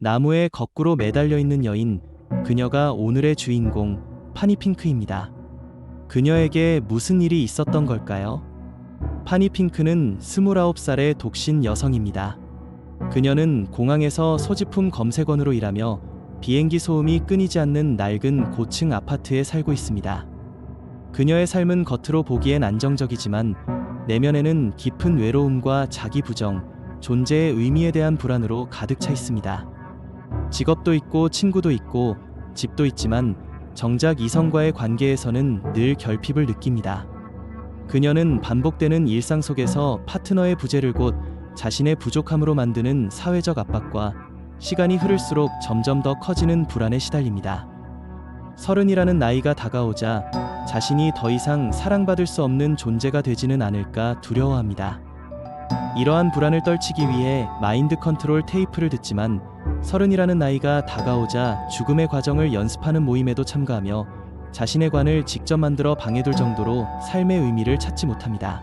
나무에 거꾸로 매달려 있는 여인, 그녀가 오늘의 주인공 파니 핑크입니다. 그녀에게 무슨 일이 있었던 걸까요? 파니 핑크는 29살의 독신 여성입니다. 그녀는 공항에서 소지품 검색원으로 일하며 비행기 소음이 끊이지 않는 낡은 고층 아파트에 살고 있습니다. 그녀의 삶은 겉으로 보기엔 안정적이지만 내면에는 깊은 외로움과 자기 부정, 존재의 의미에 대한 불안으로 가득 차 있습니다. 직업도 있고 친구도 있고 집도 있지만 정작 이성과의 관계에서는 늘 결핍을 느낍니다. 그녀는 반복되는 일상 속에서 파트너의 부재를 곧 자신의 부족함으로 만드는 사회적 압박과 시간이 흐를수록 점점 더 커지는 불안에 시달립니다. 30이라는 나이가 다가오자 자신이 더 이상 사랑받을 수 없는 존재가 되지는 않을까 두려워합니다. 이러한 불안을 떨치기 위해 마인드 컨트롤 테이프를 듣지만 30이라는 나이가 다가오자 죽음의 과정을 연습하는 모임에도 참가하며 자신의 관을 직접 만들어 방해둘 정도로 삶의 의미를 찾지 못합니다.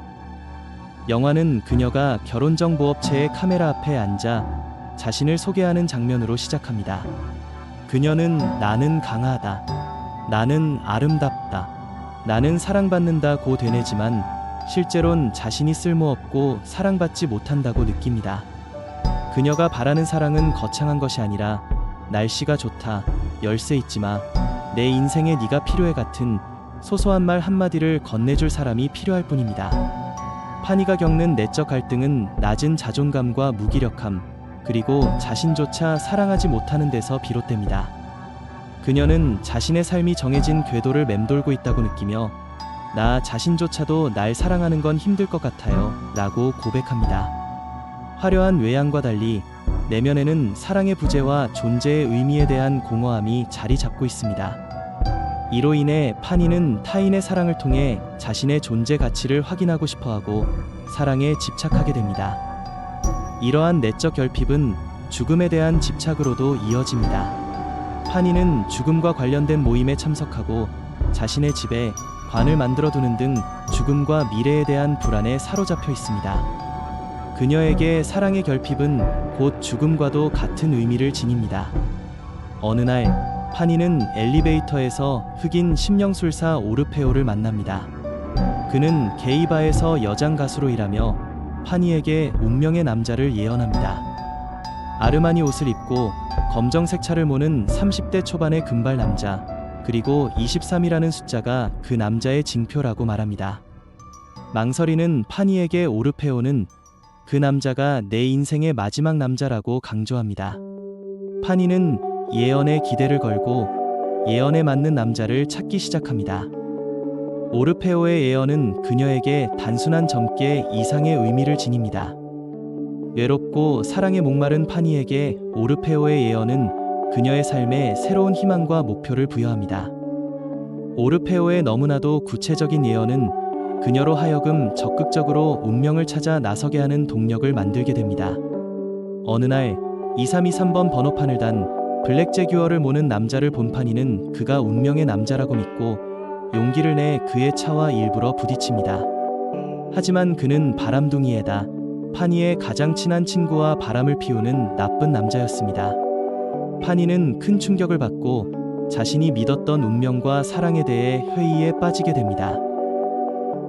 영화는 그녀가 결혼정보업체의 카메라 앞에 앉아 자신을 소개하는 장면으로 시작합니다. 그녀는 나는 강하다, 나는 아름답다, 나는 사랑받는다고 되뇌지만 실제론 자신이 쓸모없고 사랑받지 못한다고 느낍니다. 그녀가 바라는 사랑은 거창한 것이 아니라 날씨가 좋다, 열쇠 잊지 마, 내 인생에 네가 필요해 같은 소소한 말 한마디를 건네줄 사람이 필요할 뿐입니다. 파니가 겪는 내적 갈등은 낮은 자존감과 무기력함, 그리고 자신조차 사랑하지 못하는 데서 비롯됩니다. 그녀는 자신의 삶이 정해진 궤도를 맴돌고 있다고 느끼며 나 자신조차도 날 사랑하는 건 힘들 것 같아요 라고 고백합니다. 화려한 외양과 달리 내면에는 사랑의 부재와 존재의 의미에 대한 공허함이 자리 잡고 있습니다. 이로 인해 파니는 타인의 사랑을 통해 자신의 존재 가치를 확인하고 싶어하고 사랑에 집착하게 됩니다. 이러한 내적 결핍은 죽음에 대한 집착으로도 이어집니다. 파니는 죽음과 관련된 모임에 참석하고 자신의 집에 관을 만들어 두는 등 죽음과 미래에 대한 불안에 사로잡혀 있습니다. 그녀에게 사랑의 결핍은 곧 죽음과도 같은 의미를 지닙니다. 어느 날 파니는 엘리베이터에서 흑인 심령술사 오르페오를 만납니다. 그는 게이바에서 여장 가수로 일하며 파니에게 운명의 남자를 예언합니다. 아르마니 옷을 입고 검정색 차를 모는 30대 초반의 금발 남자, 그리고 23이라는 숫자가 그 남자의 징표라고 말합니다. 망설이는 파니에게 오르페오는 그 남자가 내 인생의 마지막 남자라고 강조합니다. 파니는 예언에 기대를 걸고 예언에 맞는 남자를 찾기 시작합니다. 오르페오의 예언은 그녀에게 단순한 점괘 이상의 의미를 지닙니다. 외롭고 사랑에 목마른 파니에게 오르페오의 예언은 그녀의 삶에 새로운 희망과 목표를 부여합니다. 오르페오의 너무나도 구체적인 예언은 그녀로 하여금 적극적으로 운명을 찾아 나서게 하는 동력을 만들게 됩니다. 어느 날 2323번 번호판을 단 블랙 제규어를 모는 남자를 본 파니는 그가 운명의 남자라고 믿고 용기를 내 그의 차와 일부러 부딪힙니다. 하지만 그는 바람둥이에다 파니의 가장 친한 친구와 바람을 피우는 나쁜 남자였습니다. 파니는 큰 충격을 받고 자신이 믿었던 운명과 사랑에 대해 회의에 빠지게 됩니다.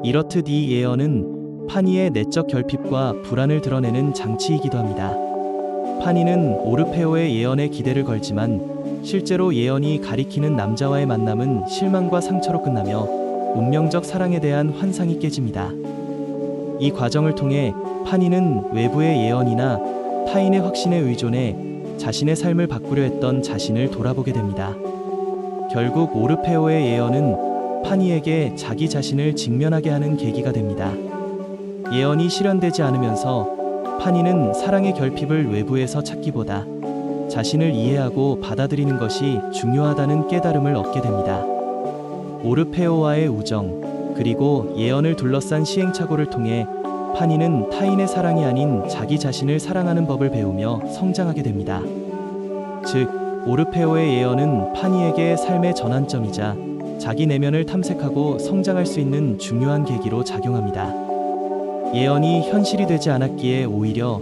이렇듯 이 예언은 파니의 내적 결핍과 불안을 드러내는 장치이기도 합니다. 파니는 오르페오의 예언에 기대를 걸지만 실제로 예언이 가리키는 남자와의 만남은 실망과 상처로 끝나며 운명적 사랑에 대한 환상이 깨집니다. 이 과정을 통해 파니는 외부의 예언이나 타인의 확신에 의존해 자신의 삶을 바꾸려 했던 자신을 돌아보게 됩니다. 결국 오르페오의 예언은 파니에게 자기 자신을 직면하게 하는 계기가 됩니다. 예언이 실현되지 않으면서 파니는 사랑의 결핍을 외부에서 찾기보다 자신을 이해하고 받아들이는 것이 중요하다는 깨달음을 얻게 됩니다. 오르페오와의 우정, 그리고 예언을 둘러싼 시행착오를 통해 파니는 타인의 사랑이 아닌 자기 자신을 사랑하는 법을 배우며 성장하게 됩니다. 즉, 오르페오의 예언은 파니에게 삶의 전환점이자 자기 내면을 탐색하고 성장할 수 있는 중요한 계기로 작용합니다. 예언이 현실이 되지 않았기에 오히려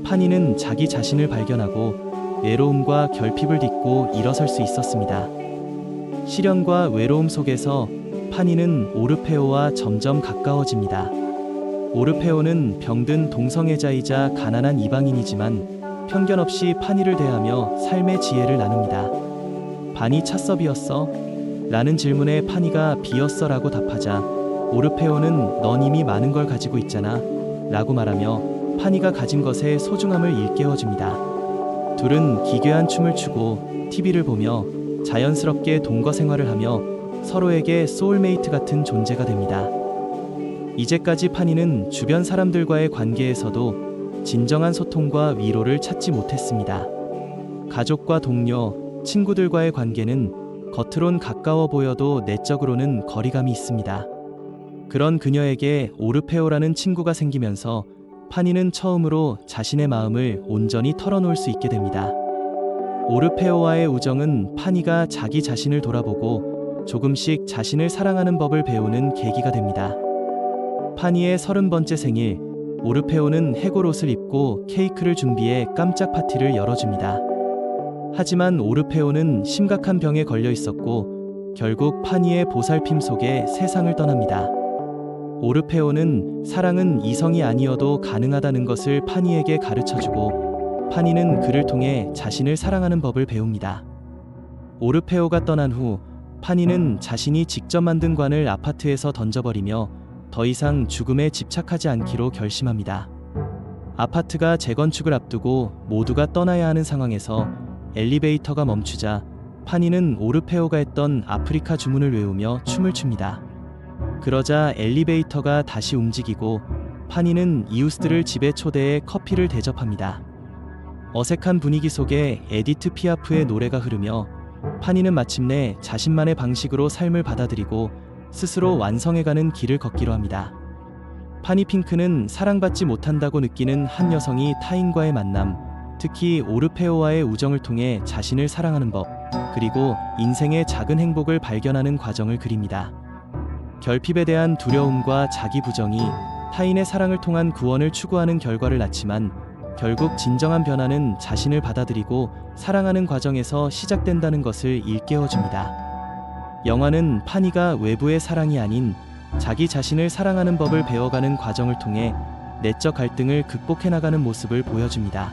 파니는 자기 자신을 발견하고 외로움과 결핍을 딛고 일어설 수 있었습니다. 시련과 외로움 속에서 파니는 오르페오와 점점 가까워집니다. 오르페오는 병든 동성애자이자 가난한 이방인이지만 편견 없이 파니를 대하며 삶의 지혜를 나눕니다. 반이 찻섭이었어? 라는 질문에 파니가 비었어 라고 답하자 오르페오는 넌 이미 많은 걸 가지고 있잖아 라고 말하며 파니가 가진 것의 소중함을 일깨워줍니다. 둘은 기괴한 춤을 추고 TV를 보며 자연스럽게 동거 생활을 하며 서로에게 소울메이트 같은 존재가 됩니다. 이제까지 파니는 주변 사람들과의 관계에서도 진정한 소통과 위로를 찾지 못했습니다. 가족과 동료, 친구들과의 관계는 겉으론 가까워 보여도 내적으로는 거리감이 있습니다. 그런 그녀에게 오르페오라는 친구가 생기면서 파니는 처음으로 자신의 마음을 온전히 털어놓을 수 있게 됩니다. 오르페오와의 우정은 파니가 자기 자신을 돌아보고 조금씩 자신을 사랑하는 법을 배우는 계기가 됩니다. 파니의 30번째 생일, 오르페오는 해골 옷을 입고 케이크를 준비해 깜짝 파티를 열어줍니다. 하지만 오르페오는 심각한 병에 걸려 있었고 결국 파니의 보살핌 속에 세상을 떠납니다. 오르페오는 사랑은 이성이 아니어도 가능하다는 것을 파니에게 가르쳐주고 파니는 그를 통해 자신을 사랑하는 법을 배웁니다. 오르페오가 떠난 후 파니는 자신이 직접 만든 관을 아파트에서 던져버리며 더 이상 죽음에 집착하지 않기로 결심합니다. 아파트가 재건축을 앞두고 모두가 떠나야 하는 상황에서 엘리베이터가 멈추자 파니는 오르페오가 했던 아프리카 주문을 외우며 춤을 춥니다. 그러자 엘리베이터가 다시 움직이고 파니는 이웃들을 집에 초대해 커피를 대접합니다. 어색한 분위기 속에 에디트 피아프의 노래가 흐르며 파니는 마침내 자신만의 방식으로 삶을 받아들이고 스스로 완성해가는 길을 걷기로 합니다. 파니 핑크는 사랑받지 못한다고 느끼는 한 여성이 타인과의 만남, 특히 오르페오와의 우정을 통해 자신을 사랑하는 법, 그리고 인생의 작은 행복을 발견하는 과정을 그립니다. 결핍에 대한 두려움과 자기 부정이 타인의 사랑을 통한 구원을 추구하는 결과를 낳지만 결국 진정한 변화는 자신을 받아들이고 사랑하는 과정에서 시작된다는 것을 일깨워줍니다. 영화는 파니가 외부의 사랑이 아닌 자기 자신을 사랑하는 법을 배워가는 과정을 통해 내적 갈등을 극복해 나가는 모습을 보여줍니다.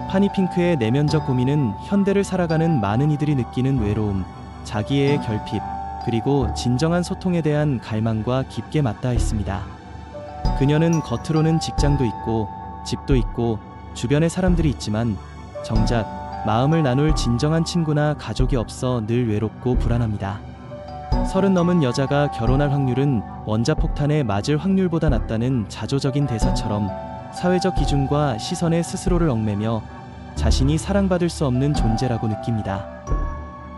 파니 핑크의 내면적 고민은 현대를 살아가는 많은 이들이 느끼는 외로움, 자기애의 결핍, 그리고 진정한 소통에 대한 갈망과 깊게 맞닿아 있습니다. 그녀는 겉으로는 직장도 있고 집도 있고 주변에 사람들이 있지만 정작 마음을 나눌 진정한 친구나 가족이 없어 늘 외롭고 불안합니다. 30 넘은 여자가 결혼할 확률은 원자폭탄에 맞을 확률보다 낮다는 자조적인 대사처럼 사회적 기준과 시선에 스스로를 얽매며 자신이 사랑받을 수 없는 존재라고 느낍니다.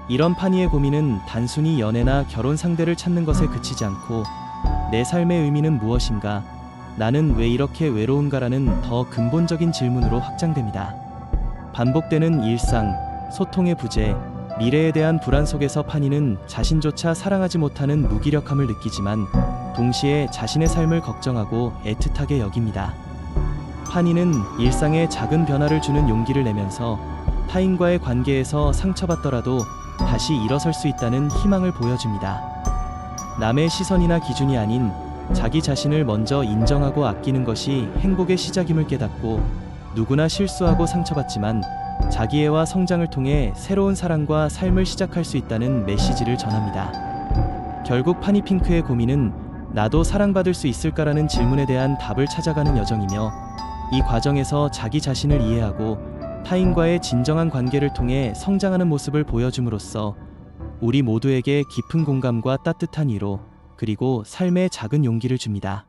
이런 파니의 고민은 단순히 연애나 결혼 상대를 찾는 것에 그치지 않고 내 삶의 의미는 무엇인가? 나는 왜 이렇게 외로운가라는 더 근본적인 질문으로 확장됩니다. 반복되는 일상, 소통의 부재, 미래에 대한 불안 속에서 파니는 자신조차 사랑하지 못하는 무기력함을 느끼지만 동시에 자신의 삶을 걱정하고 애틋하게 여깁니다. 파니는 일상에 작은 변화를 주는 용기를 내면서 타인과의 관계에서 상처받더라도 다시 일어설 수 있다는 희망을 보여줍니다. 남의 시선이나 기준이 아닌 자기 자신을 먼저 인정하고 아끼는 것이 행복의 시작임을 깨닫고 누구나 실수하고 상처받지만 자기애와 성장을 통해 새로운 사랑과 삶을 시작할 수 있다는 메시지를 전합니다. 결국 파니 핑크의 고민은 나도 사랑받을 수 있을까라는 질문에 대한 답을 찾아가는 여정이며 이 과정에서 자기 자신을 이해하고 타인과의 진정한 관계를 통해 성장하는 모습을 보여줌으로써 우리 모두에게 깊은 공감과 따뜻한 위로 그리고 삶의 작은 용기를 줍니다.